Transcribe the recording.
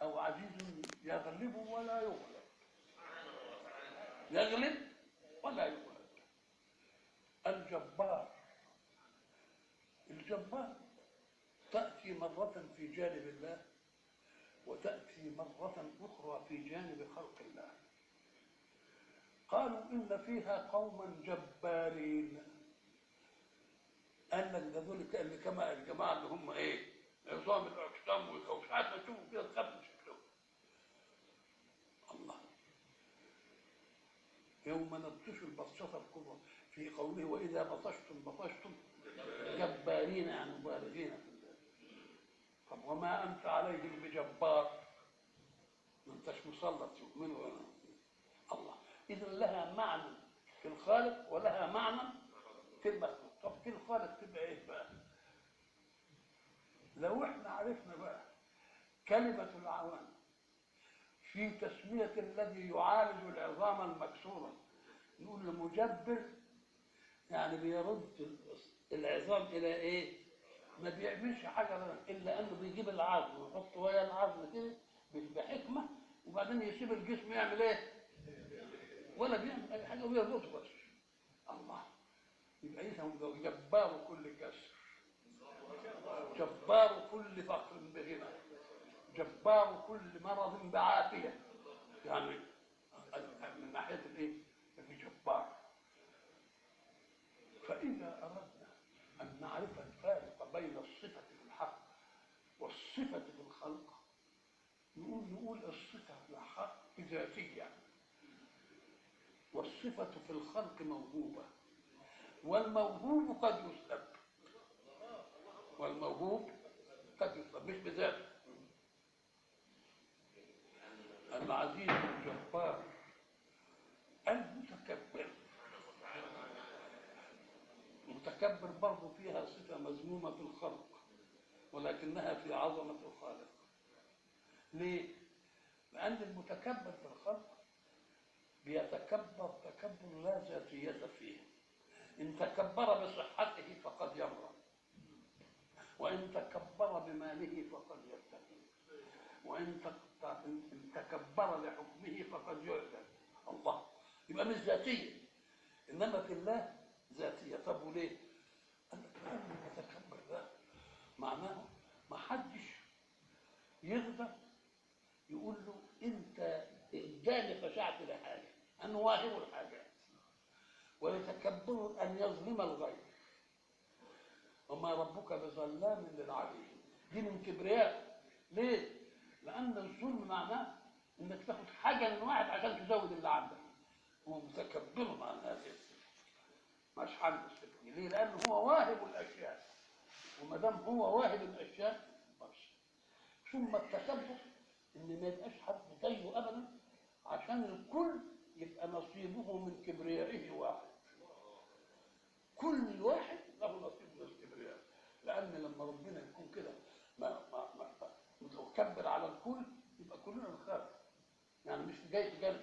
أو عزيز يغلب ولا يغلب، يغلب ولا يغلب. الجبار، الجبار تأتي مرة في جانب الله وتأتي مرة أخرى في جانب خلق الله. قالوا إن فيها قوما جبارين، قال لك ده دول كما الجماعة اللي هم إيه؟ عظام الأجسام والكوشات، تشوفوا كده تخاف من شكلهم. الله، يوم نبطش البطشة الكبرى في قوله وإذا بطشتم بطشتم جبارين، يعني مبالغين في الله. طب وما أنت عليهم بجبار، ما أنتش مسلط يؤمنوا الله. إذا لها معنى في الخالق ولها معنى في المخلوق. طب في الخالق تبقى إيه بقى؟ لو إحنا عرفنا بقى كلمة العوام في تسمية الذي يعالج العظام المكسورة، نقول مجبر، يعني بيرد العظام إلى إيه؟ ما بيعملش حاجة إلا أنه بيجيب العظم ويحط ويا العظم كده بحكمة، وبعدين يسيب الجسم يعمل إيه؟ ولا بيعمل أي حاجة ويربطه بس. الله، يبقى إذا جبار كل كسر، جبار كل فقر بغنى، جبار كل مرض بعافية، يعني من ناحية الإيه؟ في جبار. فإذا أردنا أن نعرف الفارق بين الصفة في الحق والصفة في الخلق، نقول الصفة في الحق ذاتية، والصفة في الخلق موهوبة، والموهوب قد يسلب، والموهوب قد يسلب مش بذاته. العزيز الجبار المتكبر، المتكبر برضه فيها صفة مذمومة في الخلق ولكنها في عظمة الخالق. ليه؟ لأن المتكبر في الخلق بيتكبر تكبر لا ذاتية فيه. إن تكبر بصحته فقد يمرض، وإن تكبر بماله فقد يرتقي، وإن تكبر لحكمه فقد يعلن. الله، يبقى مش ذاتية، إنما في الله ذاتية. طب وليه؟ أن المتكبر ده معناه ما حدش يقدر يقول له أنت قدامي خشعت لحاجة، أنه واهب الحاجات، ويتكبر أن يظلم الغير، وما ربك بظلام للعبيد. دي من كبرياء. ليه؟ لأن الظلم معناه إنك تاخد حاجة من واحد عشان تزود اللي عندك. هو متكبر عن هذه الصفة، مش حل الصفة. ليه؟ لأنه هو واهب الأشياء، وما دام هو واهب الأشياء بس. ثم التكبر إن ما يبقاش حد زيه أبدا، عشان الكل يبقى نصيبه من كبريائه واحد. كل واحد له نصيب من الكبرياء، لأن لما ربنا يكون كده متكبر على الكل يبقى كلنا نخاف. يعني مش جاي تجارب